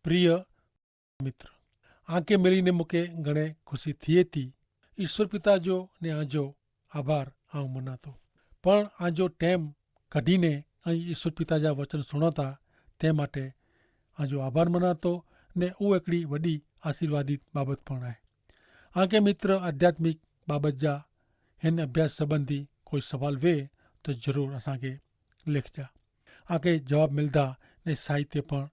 प्रिय मित्र, आंखे मिलीने मूंखे घणे खुशी थिए थी। ईश्वर पिता जो ने आजो आभार आऊं मना थो। पण आजो टाइम कढीने ईश्वर पिता जा वचन सुणो था ते माटे आजो आभार मना थो ने उहो हिकिड़ी वॾी आशीर्वादित बाबत पण आहे। आंखे मित्र आध्यात्मिक बाबत जा हिन अभ्यास संबंधी कोई सवाल वे तो ज़रूर असांखे लिखजा। आंखे जवाब मिलदा ने साहित्य पण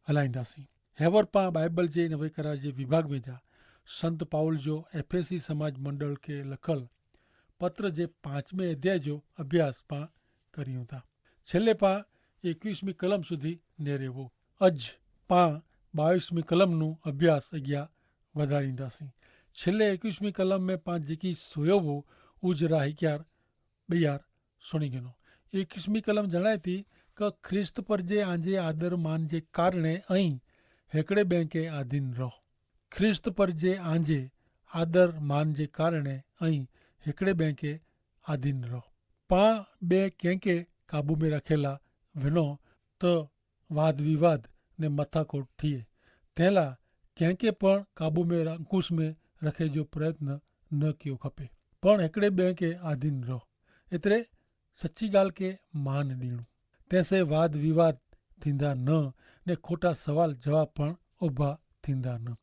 हलाईंदासीं। हेवर पां बाइबल जे नवे करार जे विभाग में जा संत पाउल जो एफएसी समाज मंडल के लखल पत्र जे 5वें अध्याय जो अभ्यास पां करियूं था। छेल्ले पां 21મી कलम सुधी नेरेवो। अज पां 22મી कलमનું अभ्यास अॻियां वधारींदासीं। छेल्ले 21મી कलम में पां जेकी सुयो उजरा हिक्यार ॿियार सुणी गिनो। 21મી कलम जणाए थी कि ख्रिस्त पर जे आंजे आदर मान जे कारणे ऐं हिकिड़े ॿिए खे आधीन रहो। ख्रिस्त पर जे आंजे आदर मान जे कारणे ऐं हिकिड़े ॿिए खे आधीन रहो। पां ॿिए कंहिंखे काबू में रखेला विनो त वाद विवाद ने मथाकोट थिए। तंहिं लाइ कंहिंखे पण काबू में अंकुश में रखे जो प्रयत्न न कयो खपे, पण हिकिड़े ॿिए खे आधीन रहो। एतिरे सची ॻाल्हि खे मान ॾियणो। तंहिंसे वाद विवाद थींदा न ने खोटा सवाल जवाब पण उभा थींदा न।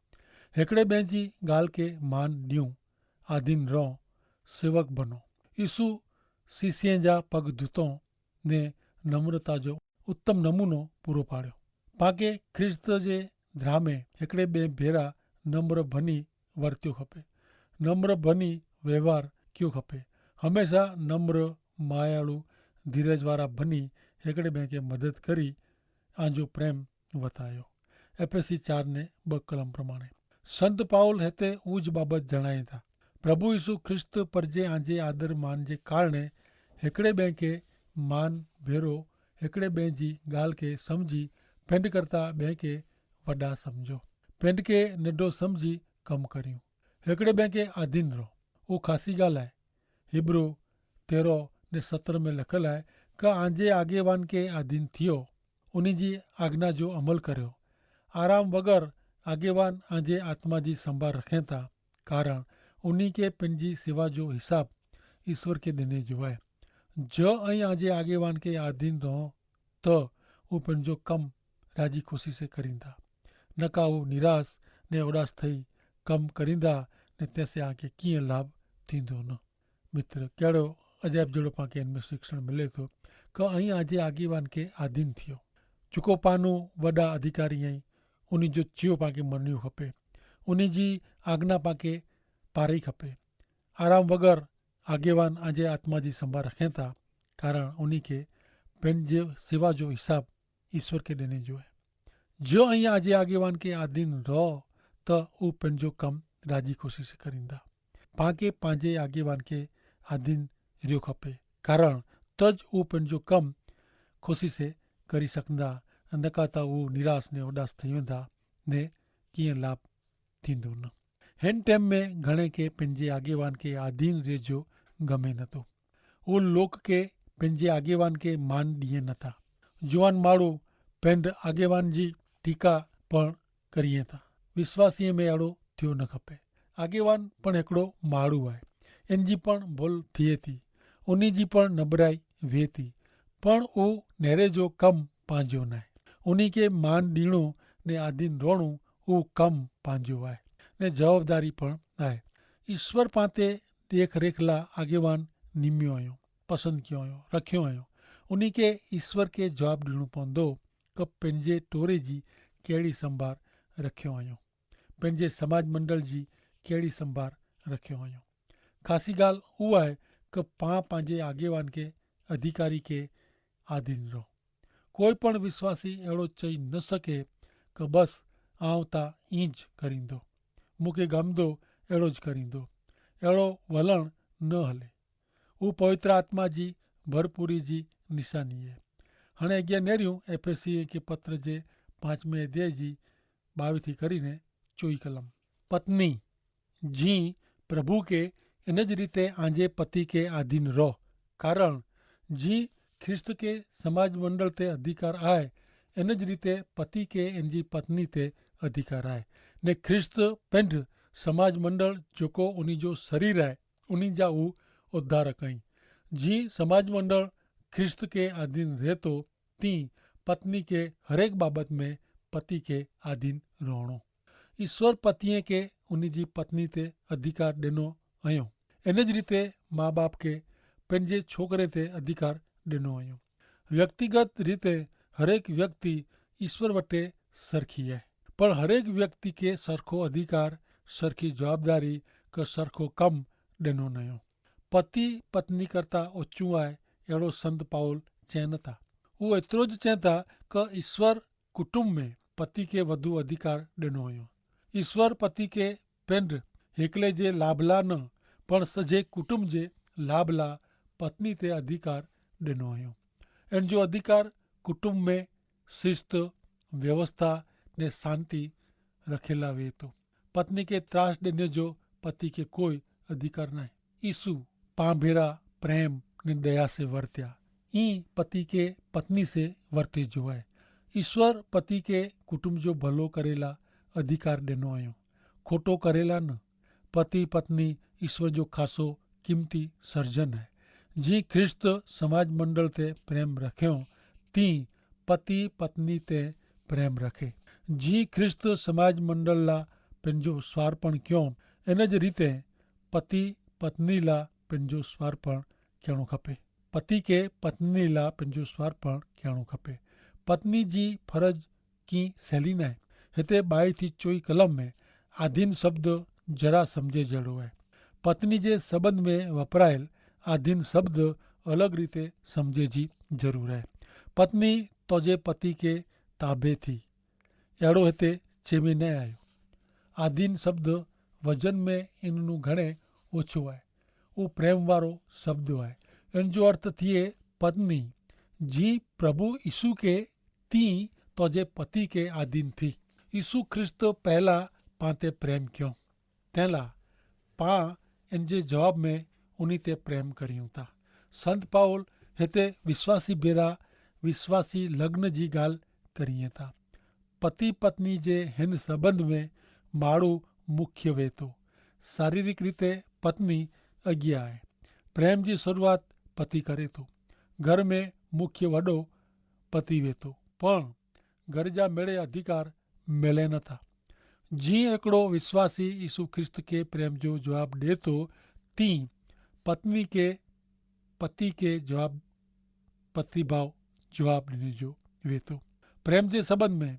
हिकिड़े ॿिए जी ॻाल्हि खे मान ॾियूं, आधीन रहो, सेवक बनो। यीशु सीसीअ जा पग धुतो ने नम्रता जो उत्तम नमूनो पूरो पाड़ियो। पाके ख्रिस्त जे धामे हिकिड़े ॿिए भेरा नम्र बनी वर्तियो खपे। नम्र बनी व्यवहार कयो खपे। हमेशा नम्र मायालू धीरज वारा बनी हिकिड़े ॿिए खे मदद करी आंजो प्रेम वधायो। एफएसी 4 ने 2 कलम प्रमाणे संत पाउल हिते ऊज बाबत जणाए था। प्रभु यीशु ख्रिस्त पर जे आंजे आदर मान जे कारणे हिकिड़े ॿिए खे मान भेरो हिकिड़े ॿिए जी ॻाल्हि खे सम्झी पिंड करता ॿिए खे वॾा सम्झो। पिंड खे निढो सम्झी कमु करियूं। हिकिड़े ॿिए खे आधीन रहो। उहा ख़ासी ॻाल्हि आहे। हिब्रू 13 ने 17 में लिखियलु आहे कि आंजे आगेवान खे आधीन थियो, उन जी आज्ञा जो अमल करियो। आराम वग़ैरह आगेवान आंजे आत्मा जी संभाल रखें था, कारण उन्हीं के पंहिंजी सेवा जो हिसाब ईश्वर के ॾिने जो आहे। जो ऐं आंजे आगेवान के आधीन रहो तो वो पंहिंजो कमु राजी खुशी से करींदा, न का वो निराश ने उदास थई कमु करींदा ने तंहिंसे आंखे कीअं लाभ थींदो न। मित्र, कहिड़ो अजायब जहिड़ो पांखे हिन में शिक्षण मिले थो कि ऐं आंजे आगेवान के आधीन थियो। जेको पानो वॾा अधिकारी आहिनि उन जो चयो पांखे मञियो खपे। उन जी आज्ञा पांखे पारी खपे। आराम वग़ैरह आगेवान आंजे आत्मा जी संभाल रखें था, कारण उन खे पंहिंजे सेवा जो हिसाब ईश्वर के ॾिने जो आहे। जो ऐं आंजे आगेवान के आधीन रहो त उहो पंहिंजो कमु राजी खुशी से करींदा। पांखे पंहिंजे आगेवान के आधीन रहियो खपे, कारण तज उहो पंहिंजो कमु खुशी से करी सघंदा, न का त उहो निराश ने उदास थी वेंदा ने कीअं लाभ थींदो न। हिन टाइम में घणे खे पंहिंजे आगेवान खे आधीन रहे जो गमे नथो। उहे लोक खे पंहिंजे आगेवान खे मान ॾिए नथा। जुवान माण्हू पंहिंजे आगेवान जी टीका पण करिए था। विश्वासीअ में अहिड़ो थियो न खपे। आगेवान पण हिकिड़ो माण्हू आहे। इन जी पण भुल थिए थी, उन जी पण नबराई वे थी, पण उहो नेरे जो कमु पंहिंजो न आहे। उन खे मान ॾियणो ने आधीन रहणो उहो कमु पंहिंजो आहे ने जवाबदारी पण आहे। ईश्वर पाते देख रेख लाइ आगेवान निमियो आहियूं, पसंदि कयो आहियूं, रखियो आहियूं। उन खे ईश्वर खे जवाबु ॾियणो पवंदो कि पंहिंजे टोरे जी कहिड़ी संभाल रखियो आहियूं, पंहिंजे समाज मंडल जी कहिड़ी संभाल रखियो आहियूं। ख़ासी ॻाल्हि उहा आहे कि पां पंहिंजे आगेवान खे अधिकारी खे आधीन रहो। कोई पण विश्वासी अहिड़ो चई न सघे कि बसि आउं त ईंज करींदो, मूंखे गमदो अहिड़ो ज करींदो। अहिड़ो वलण न हले। हू पवित्र आत्मा जी भरपूरी जी निशानी आहे। हाणे अॻियां नेरियूं एफएसी के पत्र जे 5वें अध्याय जी 22 थी કરીને 24 कलम। पत्नी जी प्रभु के इन ज रीते आंजे पति के आधीन रहो, कारण जी ख्रिस्त के समाज मंडल ते अधिकार आहे। इन ज रीते पति के इन जी पत्नी ते अधिकार आहे ने ख्रिस्त पिंड समाज मंडल जेको उन जो शरीर आहे उन जा उ उद्धारक आहिनि। जीअं समाज मंडल ख्रिस्त के अधीन रहे थो तीअं पत्नी के हरेक बाबत में पति के अधीन रहणो। ईश्वर पतीअ के उन जी पत्नी ते अधिकार ॾिनो हुयो। इन ज रीते माउ बाप के पंहिंजे छोकिरे ते अधिकार ॾिनो हुयो। व्यक्तिगत रीते हरेक व्यक्ति ईश्वर वटे सरखी आहे, पर हरेक व्यक्ति के सरखो अधिकार, सरखी जवाबदारी का सरखो कम ॾिनो न हुयो। पति पत्नी करता ऊंचो आहे अहिड़ो संत पाउल चवनि था। उहे एतिरो ज चवनि था कि ईश्वर कुटुंब में पति के वधु अधिकार ॾिनो हुयो। ईश्वर पति के पिंड हिकिले जे लाभला न पण सॼे कुटुंब जे लाभला पत्नी ते अधिकार ॾिनो हुयो। इन जो अधिकार कुटुंब में शिस्त, व्यवस्था ने शांति रखेला वे थो। पत्नी के त्रास ॾिने जो पति के कोई अधिकार न आहे। यीशु पां भेरा प्रेम ने दया से वर्त्या, ई पति के पत्नी से वर्ते जो है। ईश्वर पति के कुटुंब जो भलो करेला अधिकार ॾिनो हुयो, खोटो करेला न। पति पत्नी ईश्वर जो खासो कीमती सर्जन है। जी ख्रिस्त समाज मंडल ते प्रेम रखियो तीं पति पत्नी ते प्रेम रखे। जी ख्रिस्त समाज मंडल ला पंहिंजो स्वार्पण कयो इन ज रीते पति पत्नी ला पंहिंजो स्वार्पण करणो खपे। पति के पत्नी ला पंहिंजो स्वार्पण करणो खपे। पत्नी जी फर्ज की सैली न आहे। हिते 22-24 कलम में आधीन शब्द जरा समझे जहिड़ो आहे। पत्नी जे संबंध में वपरायल आधीन शब्द अलग रीते समझे जी ज़रूर आहे। पत्नी तुंहिंजे पति के ताबे थी, अहिड़ो हिते चवे न आयो। आधीन शब्द वजन में इन घणे ओछो आहे। उहो प्रेम वारो शब्द आहे। इन जो अर्थ थिए पत्नी जी प्रभु यीशु के तीं तुंहिंजे पति के आधीन थी। यीशु ख्रिस्त पहला पां ते प्रेम कयो, तंहिंला पां इन जे जवाब में उन ते प्रेम करियूं था। संत पाउल हिते विश्वासी भेरा विश्वासी लग्न जी ॻाल्हि करिए था। पति पत्नी जे हिन संबंध में माण्हू मुख्य वे थो। शारीरिक रीते पत्नी अॻियां आहे। प्रेम जी शुरूआत पति करे थो। घर में मुख्य वॾो पति वे थो, पण घर जा मेड़े अधिकार मिले नथा। जीअं हिकिड़ो विश्वासी यीशु ख्रिस्त के प्रेम जो जवाब ॾिए थो तीं पत्नी के पति के जवाब प्रतिभाव जवाब ॾिने जो वे थो। प्रेम जे संबंध में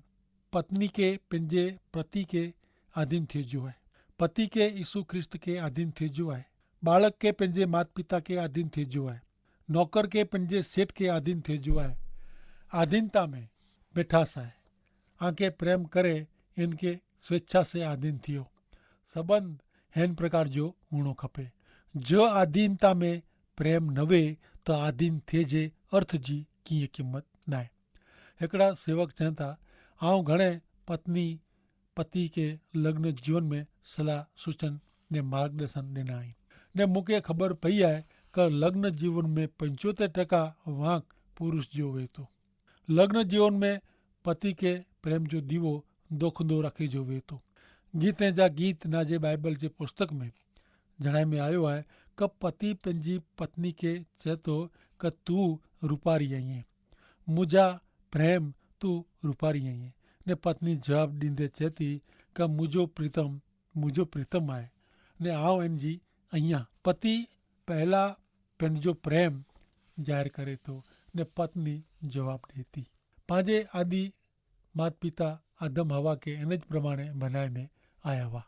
पत्नी के पंहिंजे पति के अधीन थिएजो आहे। पति के यीशु ख्रिस्त के अधीन थिएजो आहे। बालक के पंहिंजे माता पिता के अधीन थिएजो आहे। नौकर के पंहिंजे सेठ के अधीन थिएजो आहे। अधीनता में मिठास आहे। आंखे प्रेम करे इनके स्वेच्छा से अधीन थियो। संबंध हिन प्रकार जो हुअणो खपे। जो अधीनता में प्रेम न वे तो अधीन थिएजे अर्थ जी कीअं क़ीमत न आहे। हिकिड़ा सेवक चवनि था, आउं घणे पत्नी पति के लग्न जीवन में सलाह सूचन ने मार्गदर्शन ॾिना आहिनि ने मूंखे ख़बर पई आहे कि लग्न जीवन में 75% वांक पुरुष जो वे थो। लग्न जीवन में पति के प्रेम जो दीवो दोखंदो रखे जो वे थो। गीते जा गीत नाजे बाइबल जे पुस्तक में जणाए में आयो आहे कि पति पंहिंजी पत्नी के चए थो कि तूं रूपारी आहीं, मुंहिंजा प्रेम तूं रूपारी आहीं। ने पत्नी जवाब ॾींदे चए थी कि मुंहिंजो प्रीतम आहे ने आउं इन जी आहियां। पति पहला पंहिंजो प्रेम ज़ाहिर करे थो ने पत्नी जवाब ॾिए थी। पंहिंजे आदि माता पिता आदम हवा के इन प्रमाणे बनाए में आया हुआ।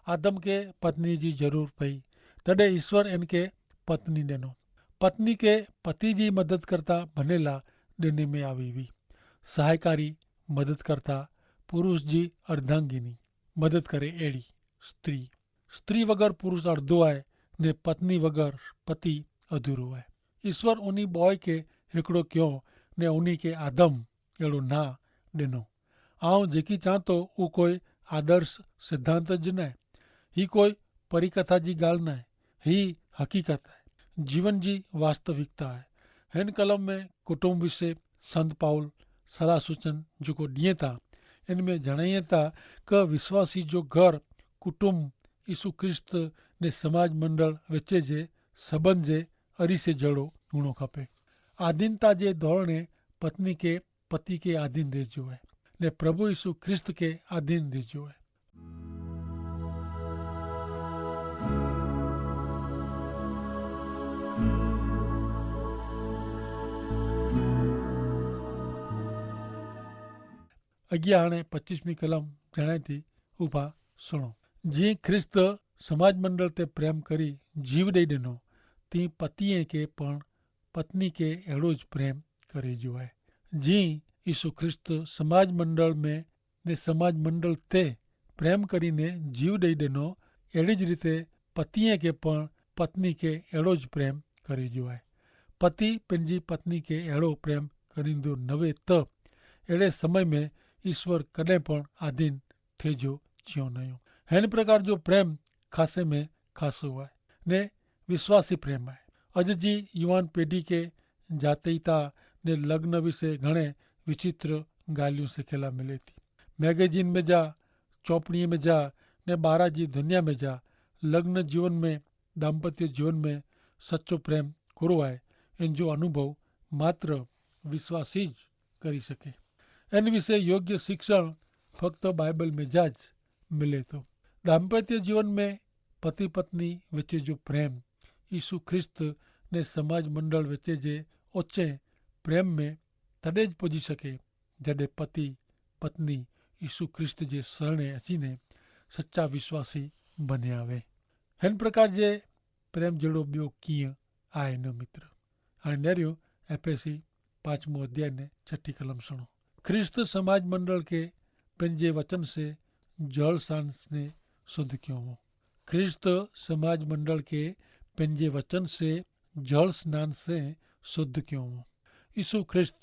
आदम के पत्नी जी ज़रूर पई, तॾहिं ईश्वर इनके पत्नी ॾिनो। पत्नी के पति जी मदद करता बनेला ॾिने में आवी हुई। सहायकारी मदद करता पुरुष जी अर्धांगिनी मदद करे अहिड़ी स्त्री वगर पुरुष अर्धो आहे ने पत्नी वगर पति अधूरो आहे। ईश्वर उन बॉय के हिकिड़ो कयो ने उन के आदम अहिड़ो ना ॾिनो। आउं जेकी चां थो उहो कोई आदर्श सिद्धांत ज न आहे। ही कोई परिकथा जी ॻाल्हि न आहे। ही हक़ीक़त आहे, जीवन जी वास्तविकता आहे। हिन कलम में कुटुंब विषय संत पाउल सलाह सूचन जो दिए था इनमें जणाइए था कि विश्वासी जो घर कुटुंब यीशु ख्रिस्त ने समाज मंडल वच्चे जे संबंध जे अरीसे जड़ो हुणो खपे। आधीनता जे धोरणे पत्नी के पति के अधीन रहिजो है ने प्रभु यीशु ख्रिस्त के अधीन रहिजो है। अगिया हाणे 25वीं कलम जणाए थी उभा सुणो। जी ख्रिस्त समाज मंडल ते प्रेम करी जीव ॾेई ॾिनो ती पतिए के पण पत्नी के अहिड़ो ज प्रेम करे जो है। जी यीशु ख्रिस्त समाज मंडल में ने समाज मंडल ते प्रेम करीने जीव ॾेई ॾिनो अहिड़ी ज रीते पतिए के पण पत्नी के अहिड़ो ज प्रेम करे जो है। पति पंहिंजी पत्नी के अहिड़ो प्रेम करींदो न वे त अहिड़े समय में ईश्वर कॾहिं पण आधीन थिएजो जियो न हुयो। हिन प्रकार जो प्रेम खासे में खासो आहे ने विश्वासी प्रेम आहे। अॼु जी युवान पीढ़ी के जातीयता ने लग्न विषय घणे विचित्र ॻाल्हियूं सिखियला मिले थी। मैगज़ीन में जा चौपड़ीअ में जा ने ॿाहिरि जी दुनिया में जा लग्न जीवन में दाम्पत्य जीवन में सच्चो प्रेम कहिड़ो आहे इन जो अनुभव मात्र विश्वासी ज કરી શકે। इन विषय योग्य शिक्षण फक्त बाइबल में जा ज मिले तो। दाम्पत्य जीवन में पति पत्नी वच्चे जो प्रेम यीशु ख्रिस्त ने समाज मंडल वच्चे जे ओचे प्रेम में तॾहिं ज पुॼी सके जॾहिं पति पत्नी यीशु ख्रिस्त जे शरणे अचीने सच्चा विश्वासी बनिया वे। हिन प्रकार जे प्रेम जहिड़ो ॿियो कीअं आहे न मित्र। हाणे नेरियो एफएसी 5 अध्याय ने 6 कलम सुनो। ख्रिस्त समाज मंडल के पंहिंजे वचन से जल स्नान ने शुद्ध क्यों हो। ख्रिस्त समाज मंडल के पंहिंजे वचन से जल स्नान से शुद्ध क्यों हो। यीशु ख्रिस्त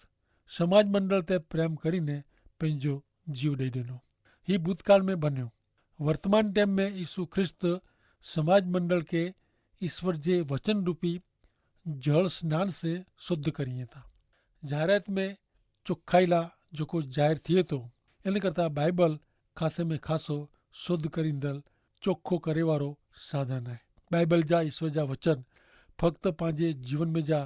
समाज मंडल ते प्रेम करीने पंहिंजो जीव ॾेई ॾिनो। ही भूतकाल में बन्यो। वर्तमान टाइम में यीशु ख्रिस्त समाज मंडल के ईश्वर जे वचन रूपी जल स्नान से शुद्ध करिए था। जाहिरात में चोखाई ला जेको ज़ाहिर थिए थो इन करता बाइबल खासे में खासो शुद्ध करींदड़ चोखो करे वारो साधन है। बाइबल जा ईश्वर जा वचन फक्त पंहिंजे जीवन में जा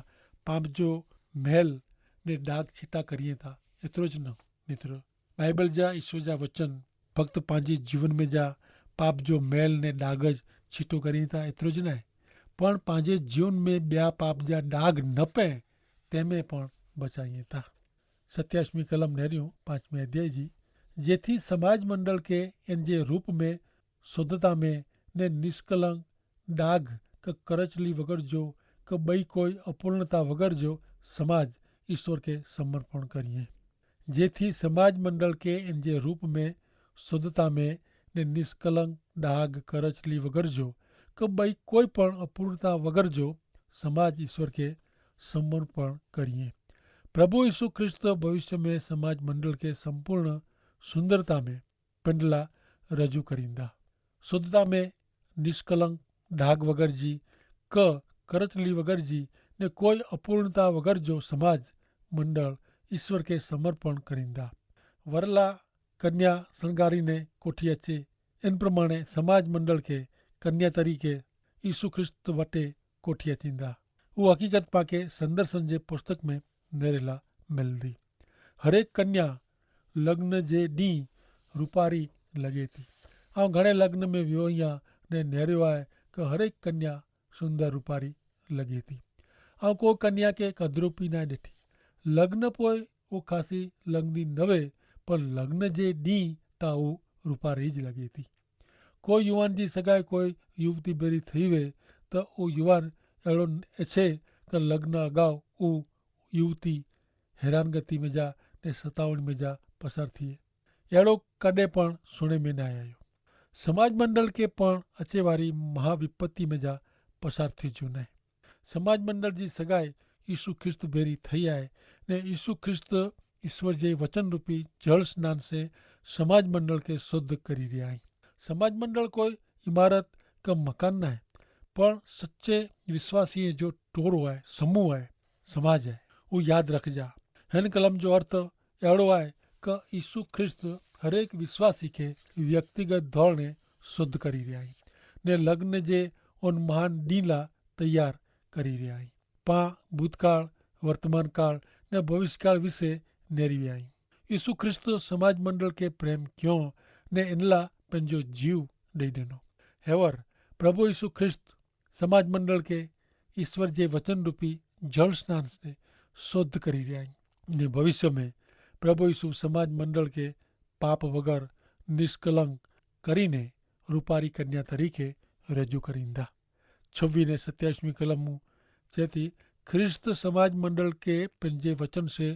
पाप जो महल ने दाग छीटा करिए था एतिरो ज न मित्र। बाइबल जा ईश्वर जा वचन फक्त पंहिंजे जीवन में जा पाप जो महल ने दाग ज छीटो करिए था एतिरो ज न आहे पण पंहिंजे जीवन में ॿिया पाप जा दाग न पए तंहिंमें पण बचाइए था। 27वीं कलम नेरियूं 5वें अध्याय जी। जेथी समाज मंडल के इन जे रूप में शुद्धता में ने निष्कलंक दाग क करचली वगर जो क बई कोई अपूर्णता वगर जो समाज ईश्वर के समर्पण करिए। जेथी समाज मंडल के इन जे रूप में शुद्धता में ने निष्कलंक दाग करचली वगर जो क बई कोई पण अपूर्णता वगर जो समाज ईश्वर के समर्पण करिए। प्रभु यीशु ख्रिस्त भविष्य में समाज मंडल के संपूर्ण सुंदरता में पिंडला रजू करींदा। शुद्धता में निष्कलंक दाग वगर जी क करचली वगर जी ने कोई अपूर्णता वगर जो समाज मंडल ईश्वर के समर्पण करींदा। वरला कन्या संगारी ने कोठी अचे इन प्रमाणे समाज मंडल के कन्या तरीके यीशु ख्रिस्त वटे कोठी अचींदा। वो हकीकत पाके संदर्शन जे पुस्तक में नेरेला मिलंदी। हरेक कन्या लग्न जे ॾींहुं रूपारी लॻे थी। ऐं घणे लग्न में वियो आहियां ने नेरियो आहे कि हरेक कन्या सुंदर रूपारी लॻे थी। ऐं को कन्या के कदरूपी न ॾिठी। लग्न पोइ उहो ख़ासी लॻंदी न वे पर लग्न जे ॾींहुं त उहो रूपारी ज लॻे थी। कोई युवान जी सगाई कोई युवती बेरी थी वे त उहो युवान अहिड़ो अचे कि लग्न अॻाउ उहो युवती हैरानगति में जा ने सतावणी में जा पसार थिए। अहिड़ो कॾहिं पण सुणे में न आयो। समाज मंडल के पण अचे वारी महाविपत्ति में जा पसार थी जो न। समाज मंडल जी सगाई यीशु ख्रिस्त बेरी थई आहे ने यीशु ख्रिस्त ईश्वर जे वचन रूपी जल स्नान से समाज मंडल के शुद्ध करी रहिया आहिनि। समाज मंडल कोई इमारत का मकान न है पण सच्चे विश्वासी जो टोरो है, समूह है, समाज है। वो याद रखजा। हिन कलम जो अर्थ अहिड़ो आहे कि यीशु ख्रिस्त हरेक विश्वासी खे व्यक्तिगत धोरणे शुद्ध करी रहिया आहियूं ने लग्न जे उन महान ॾींहं लाइ तैयार करी रहिया आहियूं। पाण भूतकाल, वर्तमान काल ने भविष्यकाल विषय नेरी विया आहियूं। यीशु ख्रिस्त समाज मंडल खे प्रेम कयो ने इन लाइ पंहिंजो जीव ॾेई ॾिनो। हेवर प्रभु यीशु ख्रिस्त समाज मंडल खे ईश्वर जे वचन रूपी जल स्नान से शुद्ध करी रहिया आहिनि ने भविष्य में प्रभु यीशु समाज मंडल खे पाप वगैर निष्कलंक કરીને રૂપારી કન્યા તરીકે રજૂ કરીંदा। 26 ने 27वीं कलमूं चेती ख्रिस्त समाज मंडल के पंहिंजे वचन से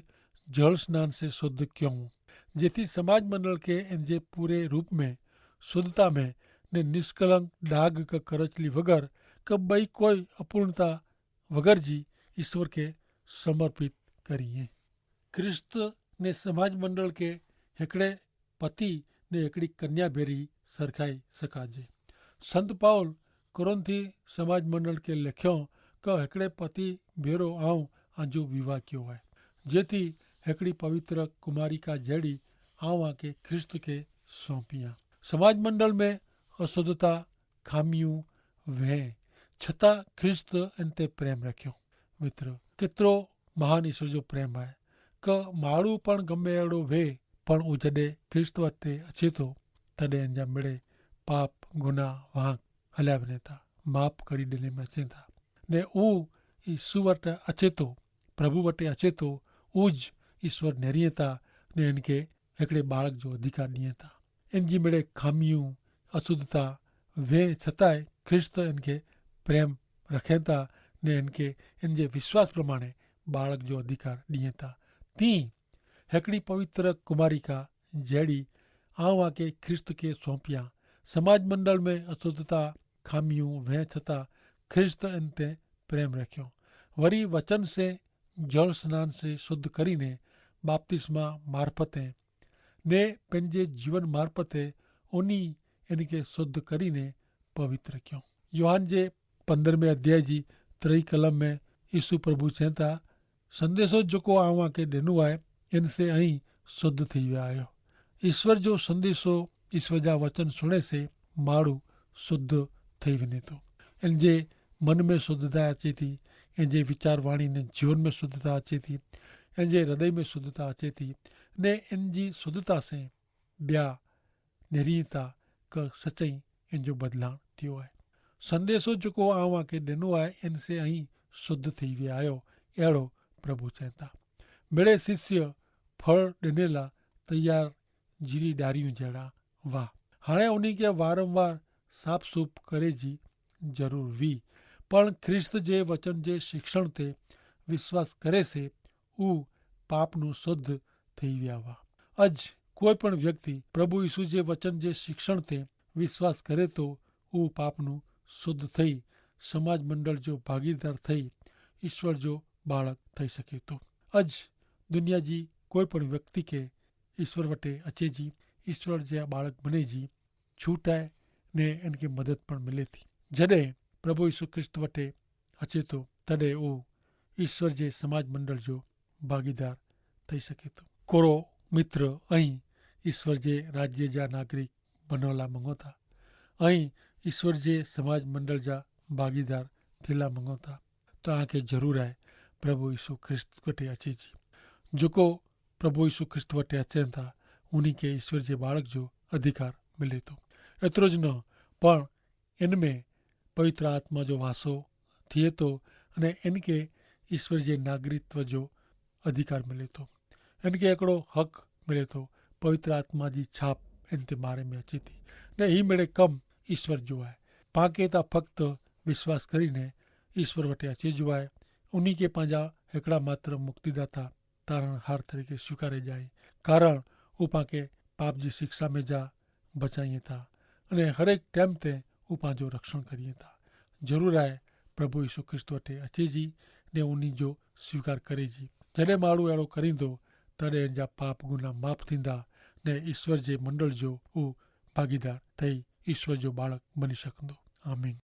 जल स्नान से शुद्ध क्यों, जेथी समाज मंडल के इनजे पूरे रूप में शुद्धता में ने निष्कलंक दाग का करचली वगर कई कोई अपूर्णता वगर जी ईश्वर के समर्पित करिए। ख्रिस्त ने समाज मंडल के हिकड़े पति ने हिकड़ी कन्या भेरी सरखाई सकाजे। संत पाउल कुरंथी समाज मंडल के लिखियो कि हिकड़े पति भेरो आऊं आजो विवाह कियो है, जेथी हिकड़ी पवित्र कुमारिका जड़ी आऊं आके ख्रिस्त के सौंपिया। समाज मंडल में अशुद्धता, खामियों वे छता ख्रिस्त इनते प्रेम रखियो। मित्र केतरो महान ईश्वर जो प्रेम है कि माण्हू पण गमे अहिड़ो वे पण उ जॾहिं ख्रिस्त वटि अचे थो तॾहिं इन जा मिड़े पाप गुनाह वांक हलिया वञे था, माफ़ करी ॾिने में अचनि था ने उ ईश्वर वटि अचे थो, प्रभु वटि अचे थो, उज ईश्वर नेरीअ था ने इनखे हिकिड़े बालक जो अधिकार ॾिए था। इन जी मिड़े खामियूं, अशुद्धता वे छतांइ ख्रिस्त इनखे प्रेम रखे था ने इनखे इन जे विश्वास प्रमाणे बालक जो अधिकार ॾिए था। तीं हिकिड़ी पवित्र कुमारिका जहिड़ी आऊं आके ख्रिस्त के सौंपिया। समाज मंडल में अशुद्धता, खामियूं वह छता ख्रिस्त इन ते प्रेम रखियो। वरी वचन से जल स्नान से शुद्ध करीने बाप्तिस्मा मार्फते ने पंहिंजे जीवन मार्फते उन्ही इनके शुद्ध करीने पवित्र कयो। योहान जे 15वें अध्याय जी 3 कलम में यीशु प्रभु चवनि था, संदेशो जेको आऊं आके ॾिनो आहे इनसे अहीं शुद्ध थी विया आहियो। ईश्वर जो संदेशो, ईश्वर जा वचन सुणे से माण्हू शुद्ध थी वञे थो। इन जे मन में शुद्धता अचे थी, इन जे वीचार वाणी ने जीवन में शुद्धता अचे थी, इन जे हृदय में शुद्धता अचे थी ने इन जी शुद्धता से ॿिया नेरी था कि सच्चाई इन जो बदलाव थियो आहे। संदेशो जेको आऊं आके ॾिनो आहे इन से अहीं शुद्ध थी विया आहियो, अहिड़ो प्रभु चवनि था। मिड़े शिष्य फल ॾिने लाइ तैयार जीरी ॾारियूं जहिड़ा वाह। हाणे उन्ही खे वारंवार साफ़ सूफ़ करे जी ज़रूर हुई, पण ख्रिस्त जे वचन जे शिक्षण ते विश्वास करे से उ पापનું शुद्ध થઈ ગયા વા। અજ કોઈ પણ વ્યક્તિ પ્રભુ ઈસુ જે વચન જે શિક્ષણ તે વિશ્વાસ કરે તો उ પાપનું શુદ્ધ થઈ સમાજ મંડળ જો ભાગીદાર થઈ ઈશ્વર જો બાળક થઈ શકે તો। અજ દુનિયા जी કોઈ પણ વ્યક્તિ કે ईश्वर वटे अचे जी, ईश्वर जे बालक बने जी छूट है ने इनके मदद पण मिले थी। जॾहिं प्रभु यीशु ख्रिस्त वटे अचे तो तॾहिं वो ईश्वर जे समाज मंडल जो भागीदार थी सके तो। कोरो मित्र अहीं ईश्वर जे राज्य जा नागरिक बनवला मंगो था, अहीं ईश्वर जे समाज मंडल जा भागीदार थेला मंगो था तो आके जरूर है प्रभु यीशु ख्रिस्त वटे अचे जी। जेको प्रभु यीशु ख्रिस्त वटे अचनि था उन्हीं के ईश्वर जे बालक जो अधिकार मिले तो। एतिरो ज न पण इन में पवित्र आत्मा जो वासो थिए तो अने इनके ईश्वर जे नागरिकत्व जो अधिकार मिले तो। इनके हिकिड़ो हक़ मिले तो, पवित्र आत्मा जी छाप इन ते बारे में अचे थी ने ही मिड़े कम ईश्वर जो आहे। पाके था फक्त विश्वास करीने ईश्वर वटे अचे जो आहे, उन्हीं के पंहिंजा हिकिड़ा मात्र मुक्तिदाता तारणहार तरीके स्वीकारे जाए, कारण वो पाके पाप जी शिक्षा में जा बचाइए था अने हर एक टाइम ते वो पांजो रक्षण करिए था। जरूर है प्रभु यीशु ख्रिस्त वटे अचे जी ने उन्हीं जो स्वीकार करे जी। जॾहिं माण्हू अहिड़ो करींदो तॾहिं जा पाप गुनाह माफ़ थींदा ने ईश्वर जे मंडल जो वो भागीदार थई ईश्वर जो बालक बनी सकंदो। आमीन।